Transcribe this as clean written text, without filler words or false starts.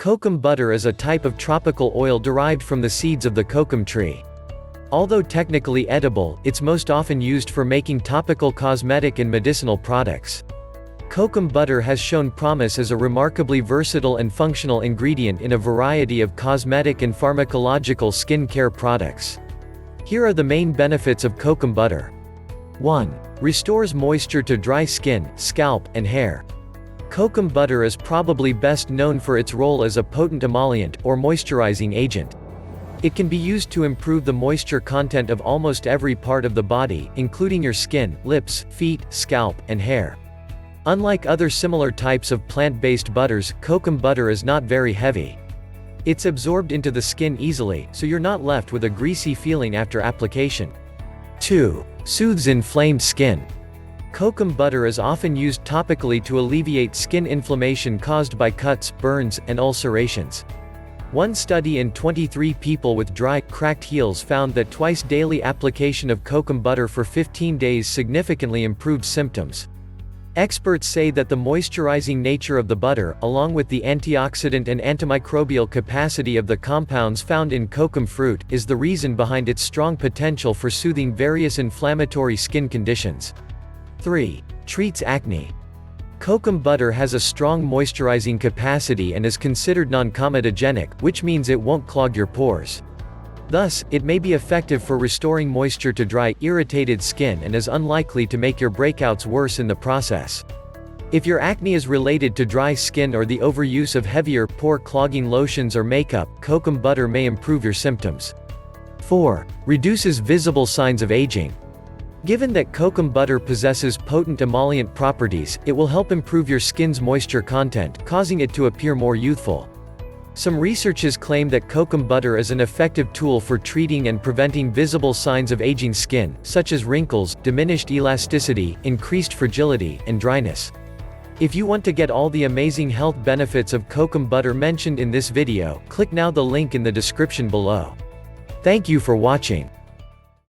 Kokum butter is a type of tropical oil derived from the seeds of the kokum tree. Although technically edible, it's most often used for making topical cosmetic and medicinal products. Kokum butter has shown promise as a remarkably versatile and functional ingredient in a variety of cosmetic and pharmacological skin care products. Here are the main benefits of kokum butter. 1. Restores moisture to dry skin, scalp, and hair. Kokum butter is probably best known for its role as a potent emollient, or moisturizing agent. It can be used to improve the moisture content of almost every part of the body, including your skin, lips, feet, scalp, and hair. Unlike other similar types of plant-based butters, kokum butter is not very heavy. It's absorbed into the skin easily, so you're not left with a greasy feeling after application. 2. Soothes inflamed skin. Kokum butter is often used topically to alleviate skin inflammation caused by cuts, burns, and ulcerations. One study in 23 people with dry, cracked heels found that twice daily application of kokum butter for 15 days significantly improved symptoms. Experts say that the moisturizing nature of the butter, along with the antioxidant and antimicrobial capacity of the compounds found in kokum fruit, is the reason behind its strong potential for soothing various inflammatory skin conditions. 3. Treats acne. Kokum butter has a strong moisturizing capacity and is considered non-comedogenic, which means it won't clog your pores. Thus, it may be effective for restoring moisture to dry, irritated skin and is unlikely to make your breakouts worse in the process. If your acne is related to dry skin or the overuse of heavier, pore-clogging lotions or makeup, kokum butter may improve your symptoms. 4. Reduces visible signs of aging. Given that kokum butter possesses potent emollient properties, it will help improve your skin's moisture content, causing it to appear more youthful. Some researchers claim that kokum butter is an effective tool for treating and preventing visible signs of aging skin, such as wrinkles, diminished elasticity, increased fragility, and dryness. If you want to get all the amazing health benefits of kokum butter mentioned in this video, click now the link in the description below. Thank you for watching.